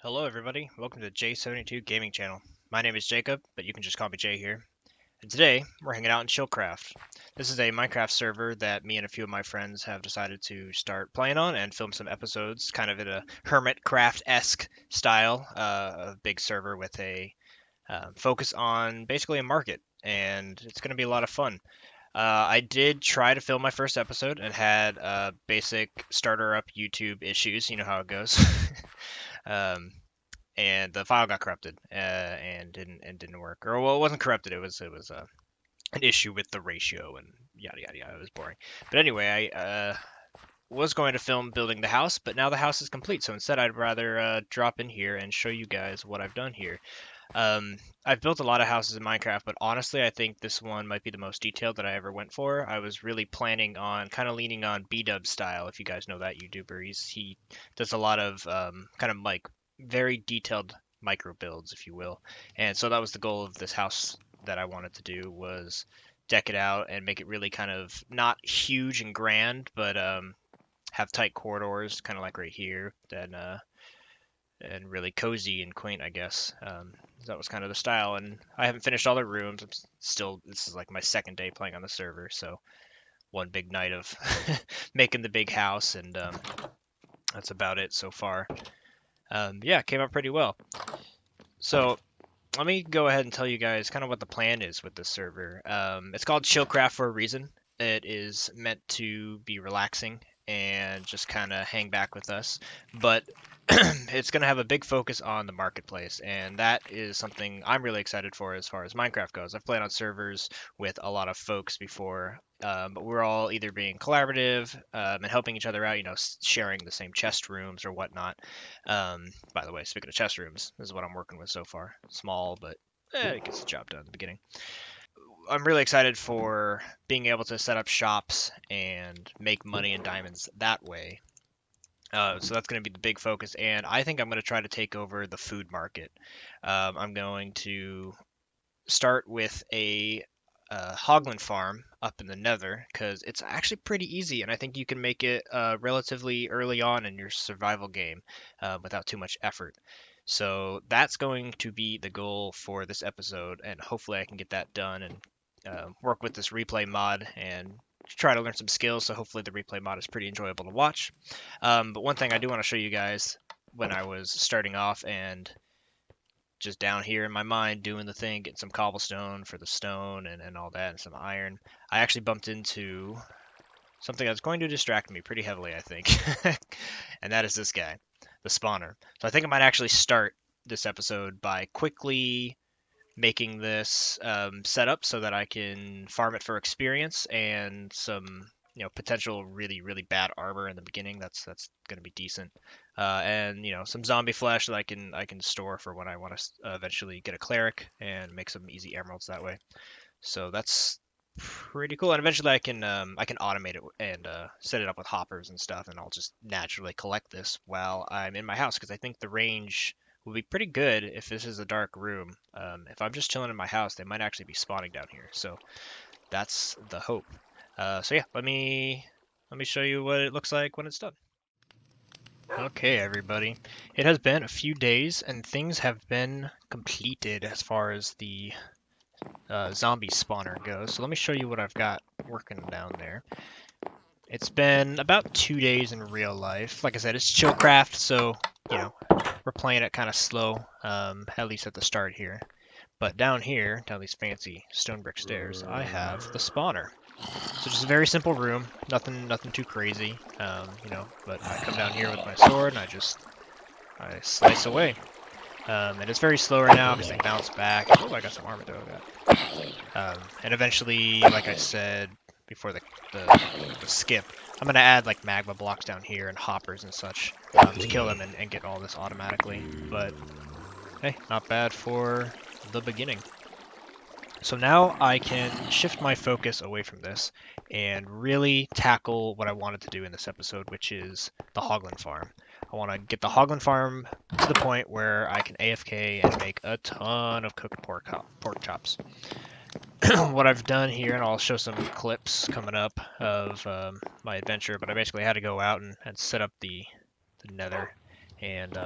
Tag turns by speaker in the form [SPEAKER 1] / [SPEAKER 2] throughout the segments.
[SPEAKER 1] Hello everybody, welcome to the J72 Gaming Channel. My name is Jacob, but you can just call me Jay here. And today, we're hanging out in ChillCraft. This is a Minecraft server that me and a few of my friends have decided to start playing on and film some episodes, kind of in a Hermitcraft-esque style, a big server with a focus on basically a market, and it's going to be a lot of fun. I did try to film my first episode and had basic starter up YouTube issues, you know how it goes. um, and the file got corrupted and didn't work. Or well, it wasn't corrupted. It was an issue with the ratio and yada yada yada. It was boring. But anyway, I was going to film building the house, but now the house is complete. So instead, I'd rather drop in here and show you guys what I've done here. I've built a lot of houses in Minecraft, but honestly, I think this one might be the most detailed that I ever went for. I was really planning on kind of leaning on B-Dub style, if you guys know that YouTuber. He does a lot of kind of like very detailed micro builds, if you will. And so that was the goal of this house that I wanted to do was deck it out and make it really kind of not huge and grand, but have tight corridors, kind of like right here. Then and really cozy and quaint, I guess. That was kind of the style, and I haven't finished all the rooms. I'm still, this is like my second day playing on the server, so one big night of making the big house, and that's about it so far. Yeah, it came out pretty well. So let me go ahead and tell you guys kind of what the plan is with this server. It's called ChillCraft for a reason. It is meant to be relaxing and just kind of hang back with us, but it's going to have a big focus on the marketplace, and that is something I'm really excited for as far as Minecraft goes. I've played on servers with a lot of folks before, but we're all either being collaborative and helping each other out, sharing the same chest rooms or whatnot. By the way, speaking of chest rooms, this is what I'm working with so far. Small, but it gets the job done in the beginning. I'm really excited for being able to set up shops and make money and diamonds that way. So that's going to be the big focus, and I think I'm going to try to take over the food market. I'm going to start with a hoglin farm up in the nether because it's actually pretty easy, and I think you can make it relatively early on in your survival game without too much effort. So that's going to be the goal for this episode, and hopefully I can get that done and work with this replay mod and try to learn some skills. So hopefully the replay mod is pretty enjoyable to watch. But one thing I do want to show you guys when I was starting off and just down here in my mind doing the thing, getting some cobblestone for the stone and all that, and some iron. I actually bumped into something that's going to distract me pretty heavily, I think. And that is this guy, the spawner. So I think I might actually start this episode by quickly making this setup so that I can farm it for experience and some potential really bad armor in the beginning. That's going to be decent. And some zombie flesh that I can store for when I want to eventually get a cleric and make some easy emeralds that way. So that's pretty cool. And eventually I can automate it and set it up with hoppers and stuff, and I'll just naturally collect this while I'm in my house because I think the range will be pretty good if this is a dark room. If I'm just chilling in my house, they might actually be spawning down here. So that's the hope. So yeah, let me show you what it looks like when it's done. Okay, everybody. It has been a few days and things have been completed as far as the zombie spawner goes. So let me show you what I've got working down there. It's been about 2 days in real life. Like I said, it's ChillCraft, so we're playing it kind of slow, at least at the start here. But down here, down these fancy stone brick stairs, I have the spawner. So just a very simple room, nothing too crazy, But I come down here with my sword and I slice away. And it's very slow right now because they bounce back. Oh, I got some armor though. And eventually, like I said before the skip, I'm gonna add like magma blocks down here and hoppers and such to kill them and get all this automatically. But hey, not bad for the beginning. So now I can shift my focus away from this and really tackle what I wanted to do in this episode, which is the Hoglin farm. I want to get the Hoglin farm to the point where I can AFK and make a ton of cooked pork chops. What I've done here, and I'll show some clips coming up of my adventure, but I basically had to go out and set up the nether and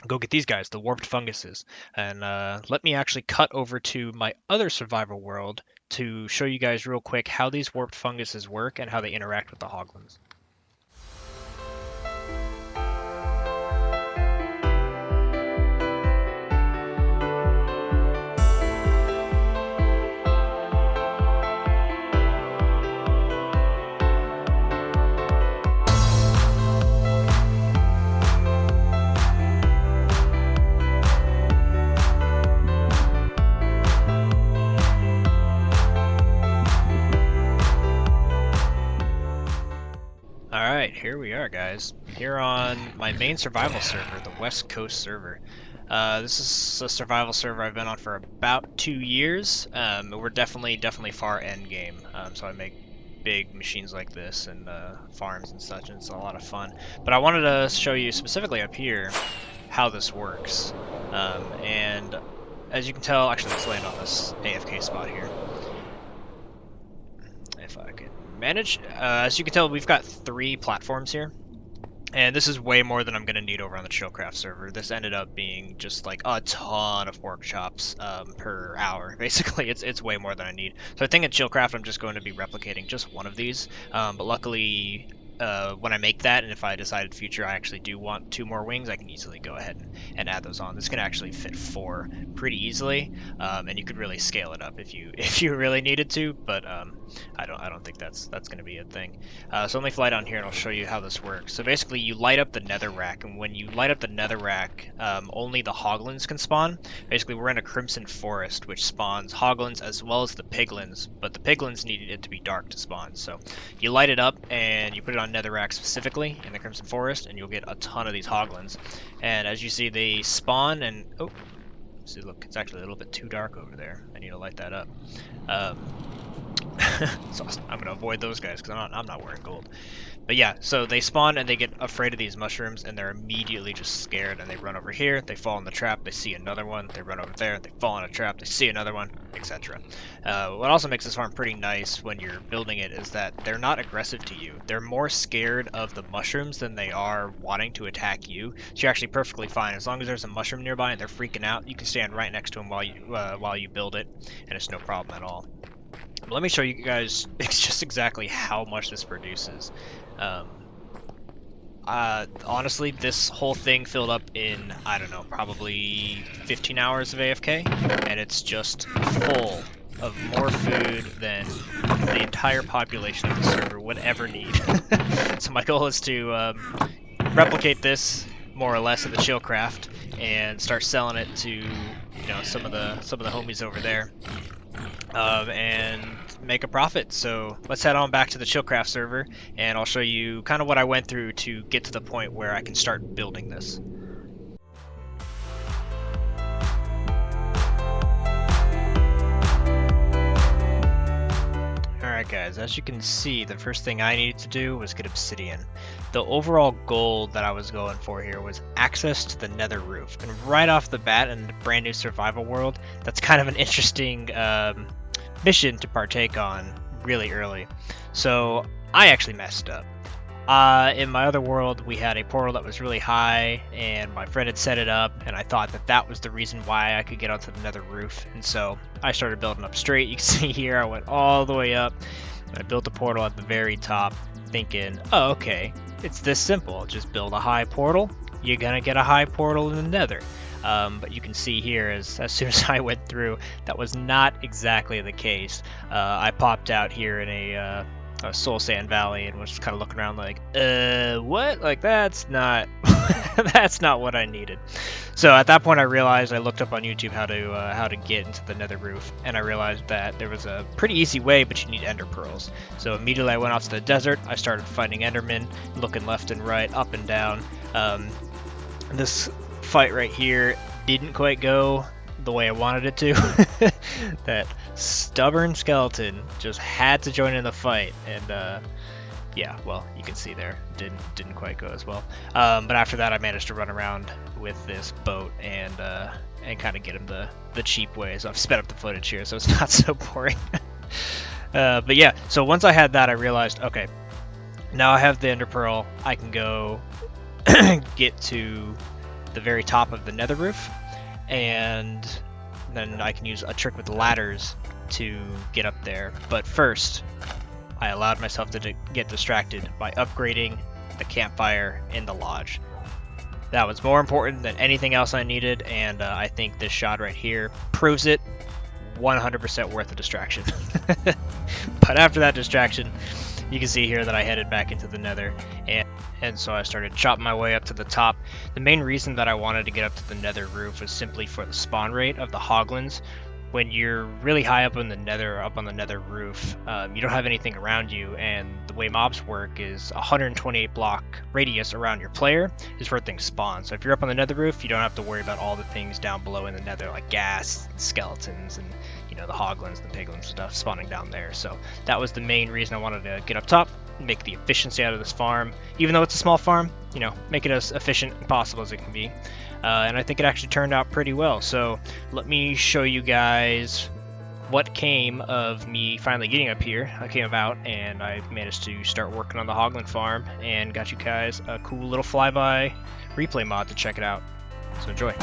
[SPEAKER 1] go get these guys, the warped funguses. And let me actually cut over to my other survival world to show you guys real quick how these warped funguses work and how they interact with the hoglins. Alright, here we are, guys. Here on my main survival server, the West Coast server. This is a survival server I've been on for about 2 years. We're definitely far end game, so I make big machines like this and farms and such, and it's a lot of fun. But I wanted to show you specifically up here how this works. And as you can tell, actually let's land on this AFK spot here. If I could manage. As you can tell, we've got 3 platforms here, and this is way more than I'm going to need over on the ChillCraft server. This ended up being just like a ton of pork chops per hour. Basically, it's way more than I need. So I think at ChillCraft I'm just going to be replicating just one of these, but luckily when I make that, and if I decide in the future I actually do want 2 more wings, I can easily go ahead and add those on. This can actually fit 4 pretty easily, and you could really scale it up if you really needed to, but I don't think that's going to be a thing. So let me fly down here and I'll show you how this works. So basically you light up the nether rack, and when you light up the nether rack, only the hoglins can spawn. Basically we're in a crimson forest which spawns hoglins as well as the piglins, but the piglins needed it to be dark to spawn. So you light it up and you put it on netherrack specifically in the crimson forest, and you'll get a ton of these hoglins. And as you see, they spawn, and oh, see, look, it's actually a little bit too dark over there. I need to light that up. So I'm gonna avoid those guys because I'm not wearing gold. But yeah, so they spawn and they get afraid of these mushrooms, and they're immediately just scared, and they run over here, they fall in the trap, they see another one, they run over there, they fall in a trap, they see another one, etc. What also makes this farm pretty nice when you're building it is that they're not aggressive to you. They're more scared of the mushrooms than they are wanting to attack you. So you're actually perfectly fine. As long as there's a mushroom nearby and they're freaking out, you can stand right next to them while you build it, and it's no problem at all. But let me show you guys just exactly how much this produces. Honestly, this whole thing filled up in, I don't know, probably 15 hours of AFK, and it's just full of more food than the entire population of the server would ever need. So my goal is to replicate this more or less at the ChillCraft and start selling it to, you know, some of the homies over there, and make a profit. So let's head on back to the ChillCraft server, and I'll show you kind of what I went through to get to the point where I can start building this. Alright guys, as you can see, the first thing I needed to do was get obsidian. The overall goal that I was going for here was access to the nether roof. And right off the bat in the brand new survival world, that's kind of an interesting mission to partake on really early. So I actually messed up. In my other world, we had a portal that was really high, and my friend had set it up, and I thought that that was the reason why I could get onto the nether roof. And so I started building up straight. You can see here I went all the way up, and I built a portal at the very top, thinking, oh, okay, it's this simple. Just build a high portal, you're gonna get a high portal in the nether. But you can see here, as soon as I went through, that was not exactly the case. I popped out here in a Soul Sand Valley and was just kind of looking around like, what? Like, that's not that's not what I needed. So at that point I realized, I looked up on YouTube how to get into the nether roof, and I realized that there was a pretty easy way, but you need ender pearls. So immediately I went out to the desert, I started fighting endermen, looking left and right, up and down. This fight right here didn't quite go the way I wanted it to. That stubborn skeleton just had to join in the fight, and yeah, well, you can see there, didn't quite go as well. But after that I managed to run around with this boat and kind of get him the cheap way, so I've sped up the footage here so it's not so boring. But yeah, so once I had that, I realized, okay, now I have the ender pearl, I can go get to the very top of the nether roof, and then I can use a trick with ladders to get up there. But first, I allowed myself to get distracted by upgrading the campfire in the lodge. That was more important than anything else I needed, and I think this shot right here proves it. 100% worth the distraction. But after that distraction, you can see here that I headed back into the nether, and so I started chopping my way up to the top. The main reason that I wanted to get up to the nether roof was simply for the spawn rate of the hoglins. When you're really high up in the nether, up on the nether roof, you don't have anything around you, and the way mobs work is 128 block radius around your player is where things spawn. So if you're up on the nether roof, you don't have to worry about all the things down below in the nether, like ghast, skeletons, and the hoglins and the piglins stuff spawning down there. So that was the main reason I wanted to get up top, make the efficiency out of this farm. Even though it's a small farm, make it as efficient and possible as it can be. And I think it actually turned out pretty well. So let me show you guys what came of me finally getting up here. I came about and I managed to start working on the hoglin farm and got you guys a cool little flyby replay mod to check it out. So enjoy.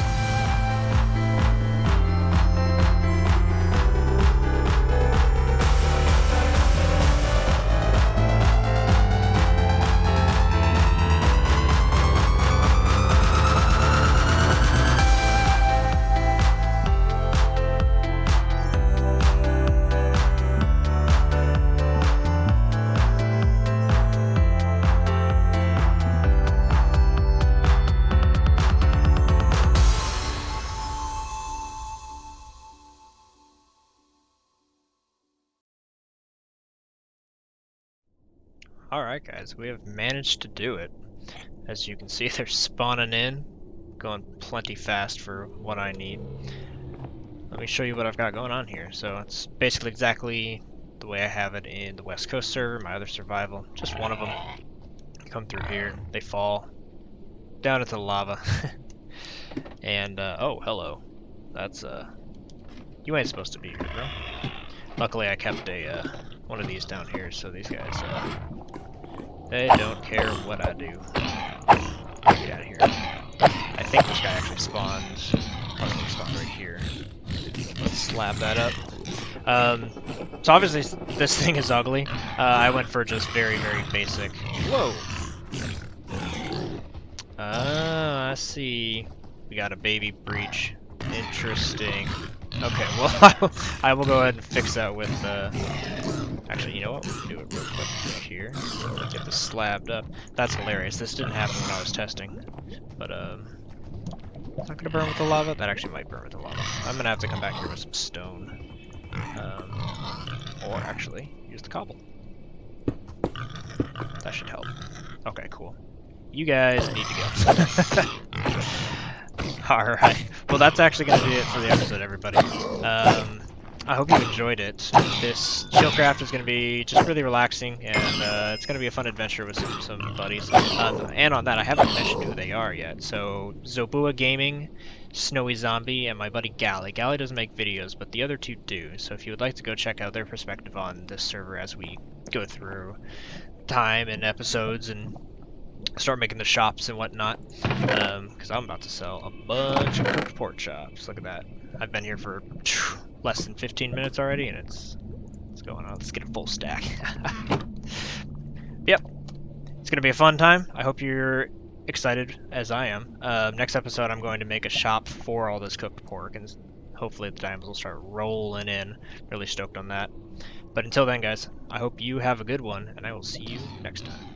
[SPEAKER 1] Alright guys, we have managed to do it. As you can see, they're spawning in, going plenty fast for what I need. Let me show you what I've got going on here. So it's basically exactly the way I have it in the West Coast server, my other survival. Just one of them. Come through here, they fall down into the lava. And, oh, hello. That's, you ain't supposed to be here, bro. Luckily I kept one of these down here, so these guys, they don't care what I do. Get out of here. I think this guy actually spawns. Probably spawn right here. Let's slab that up. So obviously this thing is ugly. I went for just very, very basic. Whoa! I see. We got a baby breach. Interesting. Okay, well, I will go ahead and fix that with, actually, you know what? We can do it real quick right here. Get this slabbed up. That's hilarious. This didn't happen when I was testing. But, it's not gonna burn with the lava? That actually might burn with the lava. I'm gonna have to come back here with some stone. Or actually, use the cobble. That should help. Okay, cool. You guys need to go. Alright, well that's actually going to be it for the episode, everybody. I hope you enjoyed it. This ChillCraft is going to be just really relaxing, and it's going to be a fun adventure with some buddies. And on that, I haven't mentioned who they are yet. So, Zobua Gaming, Snowy Zombie, and my buddy Gally. Gally doesn't make videos, but the other two do. So if you would like to go check out their perspective on this server as we go through time and episodes and start making the shops and whatnot, because I'm about to sell a bunch of cooked pork chops. Look at that. I've been here for less than 15 minutes already, and it's going on. Let's get a full stack. Yep. It's going to be a fun time. I hope you're excited as I am. Next episode, I'm going to make a shop for all this cooked pork, and hopefully the diamonds will start rolling in. Really stoked on that. But until then, guys, I hope you have a good one, and I will see you next time.